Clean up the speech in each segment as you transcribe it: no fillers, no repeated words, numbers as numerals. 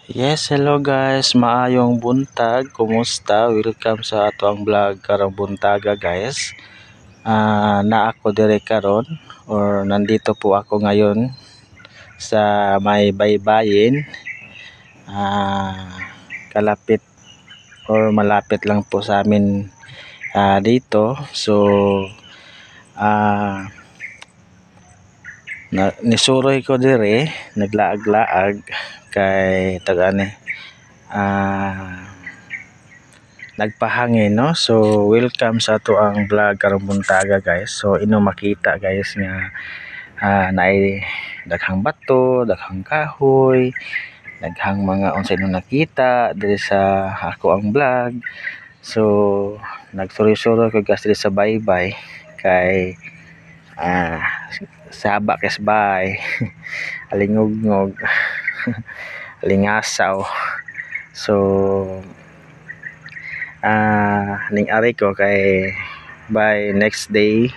Yes, hello guys, maayong buntag, kumusta? Welcome sa ato ang vlog karong buntaga guys. Na ako dire karon or nandito po ako ngayon sa may baybayin. Kalapit or malapit lang po sa amin dito. So nisuroy ko dire, naglaag-laag kay tagani nagpahangin, no? So welcome sa ato ang vlog karong buntaga guys. So ino makita guys nga naay daghang bato, daghang kahoy, daghang mga unsa ino nakita diri sa ako ang vlog. So nagsuroy-suroy ko guys diri sa baybay kay saba kes bay alingog-ngog lingasaw. So ning ari ko kay by next day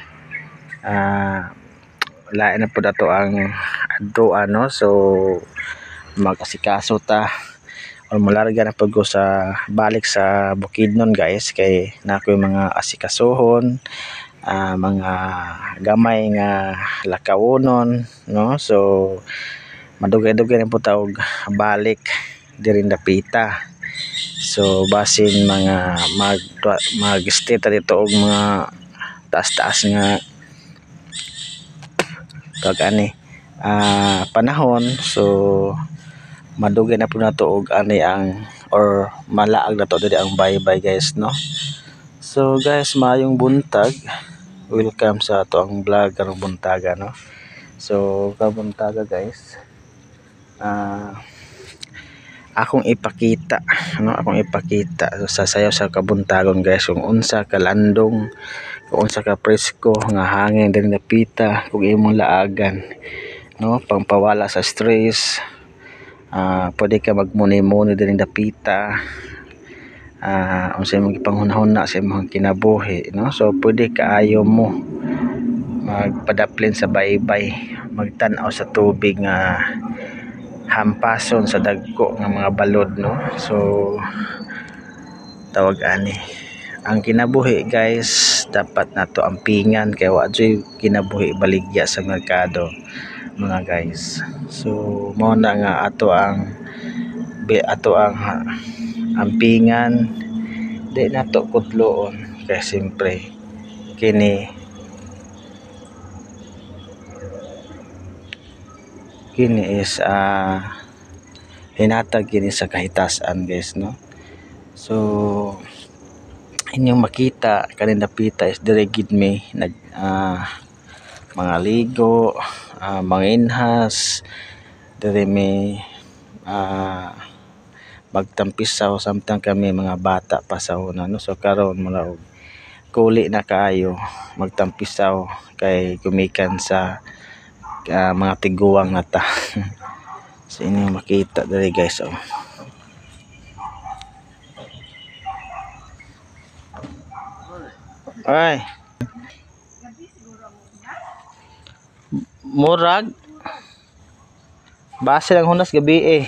lain na po dato ang adto ano. So mag-asikaso ta o malarga na pag sa balik sa Bukidnon guys kay nakoy mga asikasuhon, mga gamay nga lakawonon, no? So madugay-dugay na po taog balik diri Dapita. So basin mga mag-stay ta dito og mga taas-taas nga kag-ani panahon. So madugay na po nato og ani ang or malaag na to diri ang baybay guys, no? So guys, maayong buntag, welcome sa ato ang vlog karong buntaga, no? So kabuntaga guys, akong ipakita sa sayaw sa kabuntagon guys kung unsa ka landong, kung unsa ka presko nga hangin diri Dapita kung imong laagan, no? Pangpawala sa stress. Pwede ka magmuni-muni diri Dapita, unsa imong ipanghuna-huna sa imong kinabuhi, no? So pwede kaayo mo magpadaplin sa baybay, magtan-aw sa tubig nga hampason sa dagko nga mga balod, no? So tawag ani ang kinabuhi guys, dapat nato ampingan kay wa joy kinabuhi baligya sa merkado mga guys. So mao na nga ato ang ampingan, di nato kutloon kay siyempre kini is hinatag kini sa kahitasan guys, no? So inyong makita kanin Dapita is dire gid me nag mga ligo, mga inhas dire me magtampisaw samtang kami mga bata pa sa una, no? So karon mula og kuli na kaayo magtampisaw kay gumikan sa mga tiguang na ta. So inyo makita dali guys, oh. Ay murag base lang hunas gabi